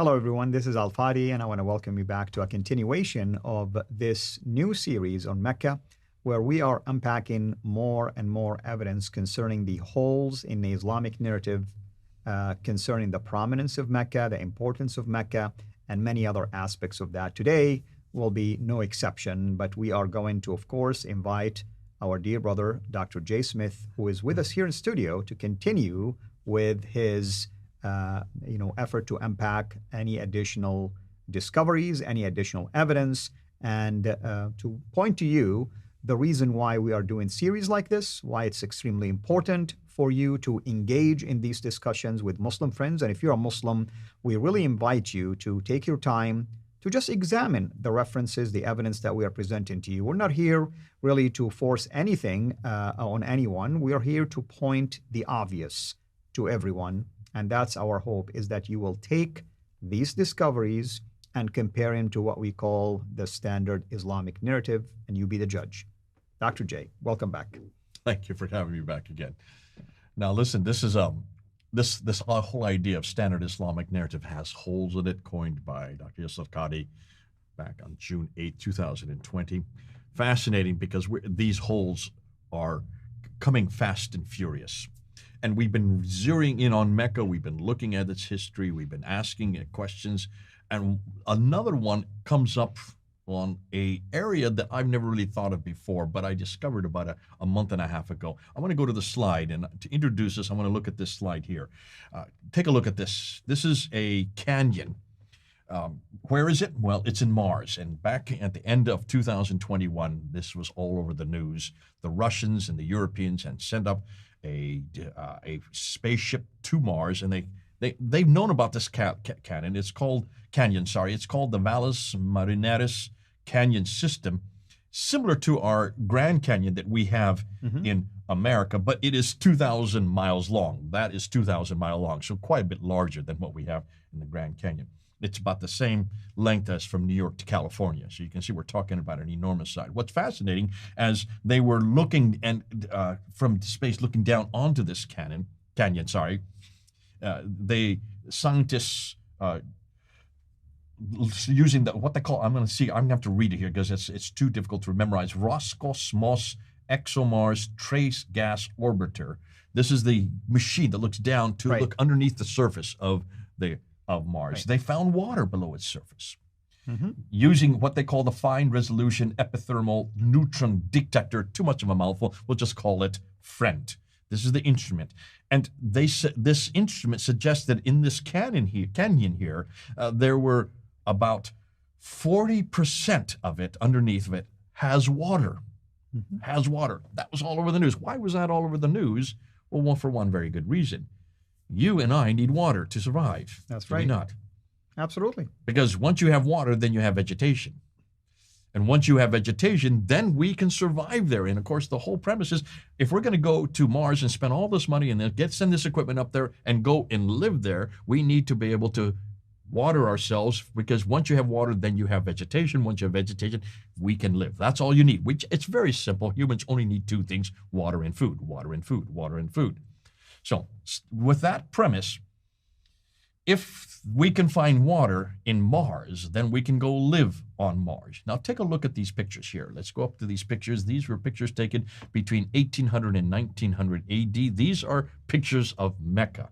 Hello, everyone. This is Al Fadi, and I want to welcome you back to a continuation of this new series on Mecca, where we are unpacking more and more evidence concerning the holes in the Islamic narrative, concerning the prominence of Mecca, the importance of Mecca, and many other aspects of that. Today will be no exception, but we are going to, of course, invite our dear brother, Dr. Jay Smith, who is with us here in studio to continue with his effort to unpack any additional discoveries, any additional evidence, and to point to you the reason why we are doing series like this, why it's extremely important for you to engage in these discussions with Muslim friends. And if you're a Muslim, we really invite you to take your time to just examine the references, the evidence that we are presenting to you. We're not here really to force anything on anyone. We are here to point the obvious to everyone. And that's our hope, is that you will take these discoveries and compare them to what we call the standard Islamic narrative, and you be the judge. Dr. J, welcome back. Thank you for having me back again. Now, listen, this is this whole idea of standard Islamic narrative has holes in it, coined by Dr. Yusuf Qadi back on June 8, 2020. Fascinating, because these holes are coming fast and furious. And we've been zeroing in on Mecca. We've been looking at its history. We've been asking it questions. And another one comes up on an area that I've never really thought of before, but I discovered about a month and a half ago. I want to go to the slide. And to introduce this, I want to look at this slide here. Take a look at this. This is a canyon. Where is it? Well, it's in Mars. And back at the end of 2021, this was all over the news. The Russians and the Europeans had sent up a spaceship to Mars, and they've known about this canyon. It's called the Valles Marineris Canyon System, similar to our Grand Canyon that we have in America, but it is 2,000 miles long. That is 2,000 miles long, so quite a bit larger than what we have in the Grand Canyon. It's about the same length as from New York to California. So you can see we're talking about an enormous size. What's fascinating, as they were looking and from space, looking down onto this canyon, the scientists using what they call, I'm going to have to read it here because it's too difficult to memorize. Roscosmos ExoMars Trace Gas Orbiter. This is the machine that looks down to look underneath the surface of Mars. They found water below its surface using what they call the fine resolution epithermal neutron detector. Too much of a mouthful. We'll just call it FRIEND. This is the instrument. And this instrument suggests that in this canyon here, there were about 40% of it, underneath of it, has water. Has water. That was all over the news. Why was that all over the news? Well, for one very good reason. You and I need water to survive. That's right. Do we not? Absolutely. Because once you have water, then you have vegetation. And once you have vegetation, then we can survive there. And of course, the whole premise is, if we're going to go to Mars and spend all this money and then send this equipment up there and go and live there, we need to be able to water ourselves, because once you have water, then you have vegetation. Once you have vegetation, we can live. That's all you need. It's very simple. Humans only need two things: water and food, water and food, water and food. So with that premise, if we can find water in Mars, then we can go live on Mars. Now take a look at these pictures here. Let's go up to these pictures. These were pictures taken between 1800 and 1900 AD. These are pictures of Mecca.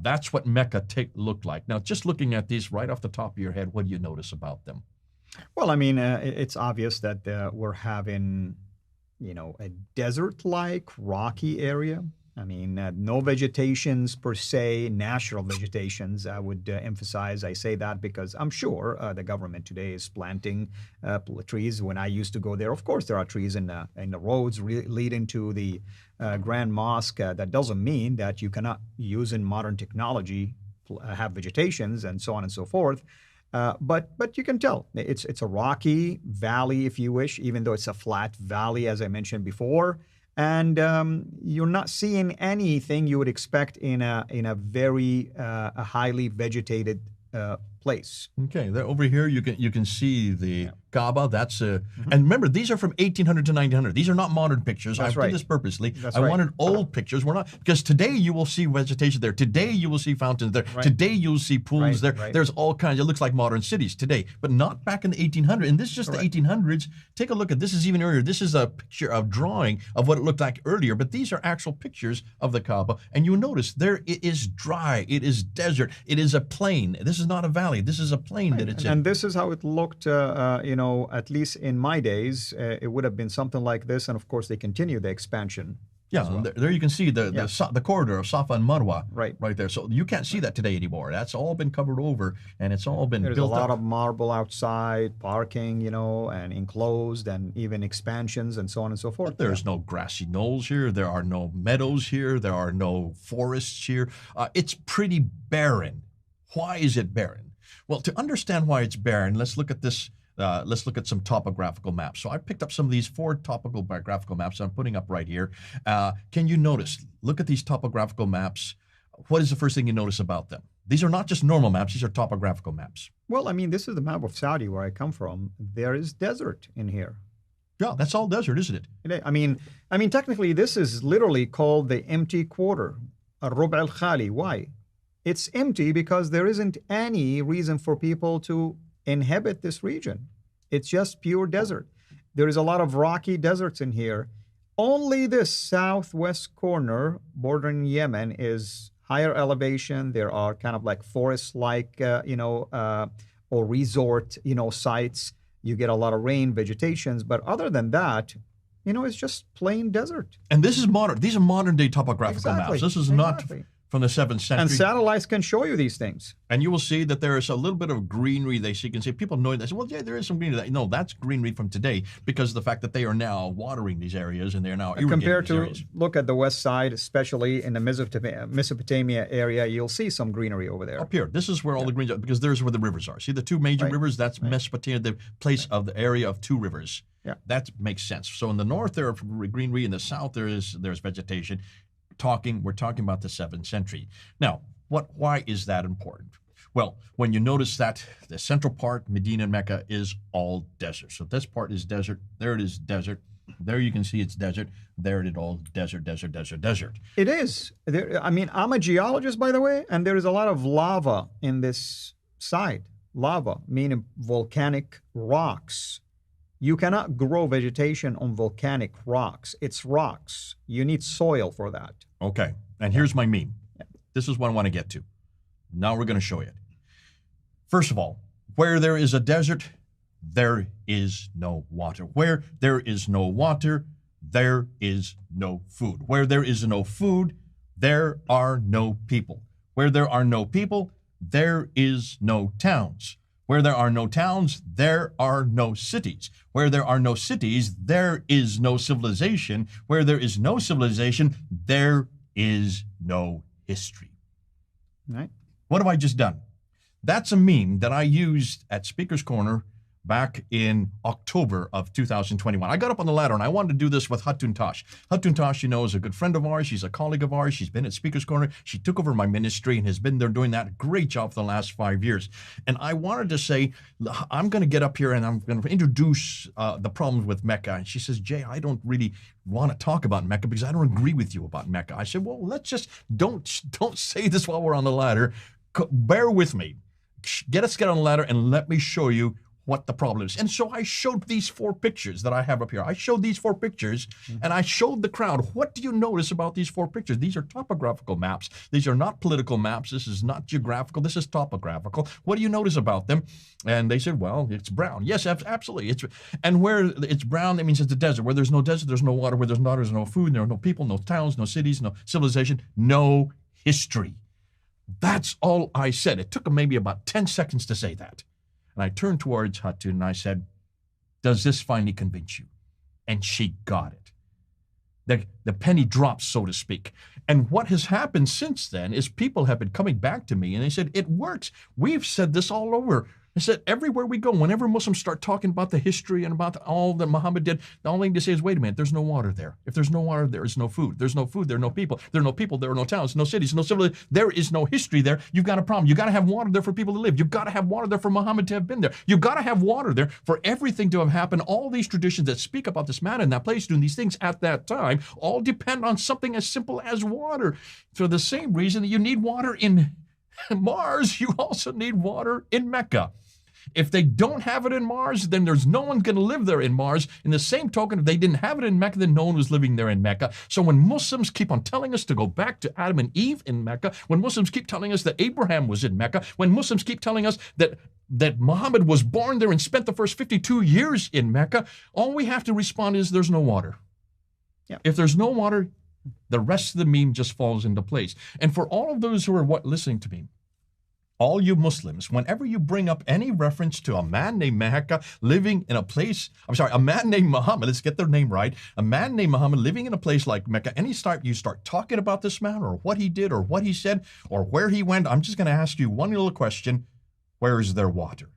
That's what Mecca looked like. Now, just looking at these right off the top of your head, what do you notice about them? Well, I mean, it's obvious that we're having, a desert-like rocky area. I mean, no vegetations per se, natural vegetations. I would emphasize, I say that because I'm sure the government today is planting trees. When I used to go there, of course, there are trees in the roads leading to the Grand Mosque. That doesn't mean that you cannot, using modern technology, have vegetations and so on and so forth. But you can tell it's a rocky valley, if you wish, even though it's a flat valley, as I mentioned before. And you're not seeing anything you would expect in a very highly vegetated place. Okay, over here you can see the Kaaba. That's and remember, these are from 1800 to 1900. These are not modern pictures. That's I right. did this purposely. That's I right. wanted old pictures. We're not, because today you will see vegetation there. Today you will see fountains there. Right. Today you'll see pools Right, there. right. There's all kinds. It looks like modern cities today, but not back in the 1800s. And this is just Correct. the 1800s. Take a look at this. Is even earlier. This is a picture of drawing of what it looked like earlier, but these are actual pictures of the Kaaba. And you'll notice there it is dry. It is desert. It is a plain. This is not a valley. This is a plain that it's in. And this is how it looked, at least in my days. It would have been something like this. And of course, they continue the expansion. Yeah, as well. there you can see the corridor of Safa and Marwa right there. So you can't see that today anymore. That's all been covered over, and it's all been There's built a lot up. of marble outside, parking, and enclosed, and even expansions, and so on and so forth. But there's no grassy knolls here. There are no meadows here. There are no forests here. It's pretty barren. Why is it barren? Well, to understand why it's barren, let's look at this. Let's look at some topographical maps. So I picked up some of these 4 topographical maps I'm putting up right here. Can you notice? Look at these topographical maps. What is the first thing you notice about them? These are not just normal maps. These are topographical maps. Well, I mean, this is the map of Saudi where I come from. There is desert in here. Yeah, that's all desert, isn't it? I mean, technically, this is literally called the empty quarter, الربع الخالي. Why? It's empty because there isn't any reason for people to inhabit this region. It's just pure desert. There is a lot of rocky deserts in here. Only this southwest corner bordering Yemen is higher elevation. There are kind of like forest-like, or resort, sites. You get a lot of rain, vegetations, but other than that, it's just plain desert. And this is modern. These are modern-day topographical maps. This is not from the 7th century. And satellites can show you these things. And you will see that there is a little bit of greenery. You can see people know that. Well, yeah, there is some greenery. No, that's greenery from today because of the fact that they are now watering these areas and they are now irrigating compared these to areas. Look at the west side, especially in the Mesopotamia area, you'll see some greenery over there. Up here, this is where all the greens are because there's where the rivers are. See the 2 major rivers? That's Mesopotamia, the place of the area of 2 rivers. Yeah, that makes sense. So in the north there are greenery, in the south there's vegetation. We're talking about the 7th century. Now, why is that important? Well, when you notice that the central part, Medina and Mecca, is all desert. So this part is desert. There it is, desert. There you can see it's desert. There it is all desert, desert, desert, desert. It is. I'm a geologist, by the way, and there is a lot of lava in this site. Lava, meaning volcanic rocks. You cannot grow vegetation on volcanic rocks. It's rocks. You need soil for that. Okay, and here's my meme. This is what I want to get to. Now we're going to show you it. First of all, where there is a desert, there is no water. Where there is no water, there is no food. Where there is no food, there are no people. Where there are no people, there is no towns. Where there are no towns, there are no cities. Where there are no cities, there is no civilization. Where there is no civilization, there is no history. Right. What have I just done? That's a meme that I used at Speaker's Corner back in October of 2021. I got up on the ladder and I wanted to do this with Hatun Tosh. Hatun Tosh, is a good friend of ours. She's a colleague of ours. She's been at Speaker's Corner. She took over my ministry and has been there doing that great job for the last 5 years. And I wanted to say, I'm going to get up here and I'm going to introduce the problems with Mecca. And she says, Jay, I don't really want to talk about Mecca because I don't agree with you about Mecca. I said, well, let's just don't say this while we're on the ladder. Bear with me. Get on the ladder and let me show you what the problem is. And so I showed these 4 pictures that I have up here. I showed these 4 pictures and I showed the crowd, what do you notice about these 4 pictures? These are topographical maps. These are not political maps. This is not geographical. This is topographical. What do you notice about them? And they said, well, it's brown. Yes, absolutely. And where it's brown, that means it's a desert. Where there's no desert, there's no water. Where there's water, there's no food. There are no people, no towns, no cities, no civilization, no history. That's all I said. It took maybe about 10 seconds to say that. And I turned towards Hatun and I said, does this finally convince you? And she got it. The penny dropped, so to speak. And what has happened since then is people have been coming back to me and they said, it works. We've said this all over. I said, everywhere we go, whenever Muslims start talking about the history and about all that Muhammad did, the only thing to say is, wait a minute, there's no water there. If there's no water, there is no food. There's no food, there are no people. There are no people, there are no towns, no cities, no civilization. There is no history there. You've got a problem. You've got to have water there for people to live. You've got to have water there for Muhammad to have been there. You've got to have water there for everything to have happened. All these traditions that speak about this man in that place doing these things at that time all depend on something as simple as water. For the same reason that you need water in Mars, you also need water in Mecca. If they don't have it in Mars, then there's no one going to live there in Mars. In the same token, if they didn't have it in Mecca, then no one was living there in Mecca. So when Muslims keep on telling us to go back to Adam and Eve in Mecca, when Muslims keep telling us that Abraham was in Mecca, when Muslims keep telling us that Muhammad was born there and spent the first 52 years in Mecca, all we have to respond is there's no water. Yeah. If there's no water, the rest of the meme just falls into place. And for all of those who are listening to me, all you Muslims, whenever you bring up any reference to a man named Mecca living in a place, a man named Muhammad, let's get their name right, a man named Muhammad living in a place like Mecca, you start talking about this man or what he did or what he said or where he went, I'm just going to ask you one little question. Where is there water?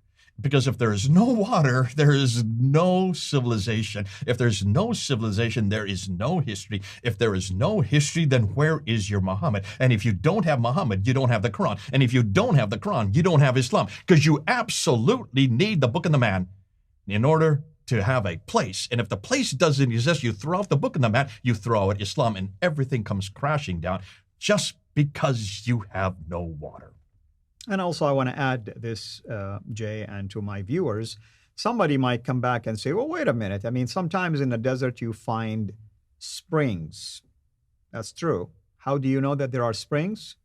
Because if there is no water, there is no civilization. If there's no civilization, there is no history. If there is no history, then where is your Muhammad? And if you don't have Muhammad, you don't have the Quran. And if you don't have the Quran, you don't have Islam. Because you absolutely need the book and the man in order to have a place. And if the place doesn't exist, you throw out the book and the man, you throw out Islam, and everything comes crashing down just because you have no water. And also, I want to add this, Jay, and to my viewers, somebody might come back and say, well, wait a minute. I mean, sometimes in the desert you find springs. That's true. How do you know that there are springs?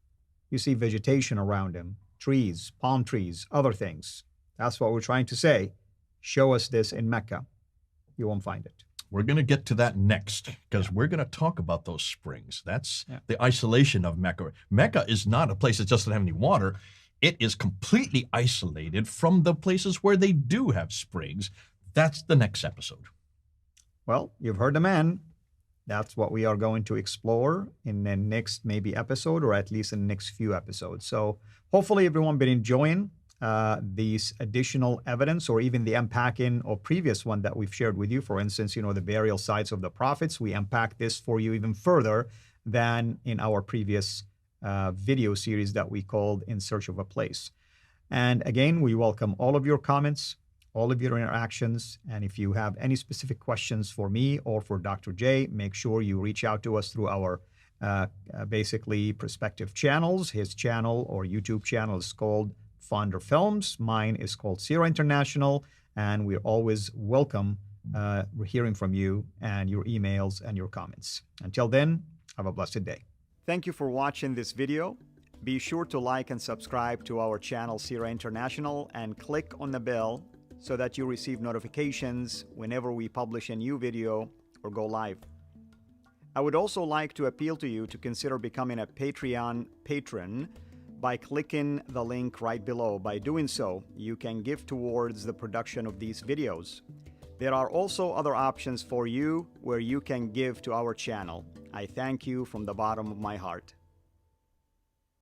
You see vegetation around them, trees, palm trees, other things. That's what we're trying to say. Show us this in Mecca. You won't find it. We're going to get to that next because we're going to talk about those springs. That's the isolation of Mecca. Mecca is not a place that just doesn't have any water. It is completely isolated from the places where they do have springs. That's the next episode. Well, you've heard the man. That's what we are going to explore in the next maybe episode, or at least in the next few episodes. So hopefully everyone been enjoying these additional evidence, or even the unpacking of previous one that we've shared with you. For instance, the burial sites of the prophets. We unpack this for you even further than in our previous video series that we called In Search of a Place. And again, we welcome all of your comments, all of your interactions. And if you have any specific questions for me or for Dr. J, make sure you reach out to us through our basically prospective channels. His channel or YouTube channel is called Fonder Films. Mine is called Sierra International. And we're always welcome hearing from you and your emails and your comments. Until then, have a blessed day. Thank you for watching this video. Be sure to like and subscribe to our channel Sierra International and click on the bell so that you receive notifications whenever we publish a new video or go live. I would also like to appeal to you to consider becoming a Patreon patron by clicking the link right below. By doing so, you can give towards the production of these videos. There are also other options for you where you can give to our channel. I thank you from the bottom of my heart.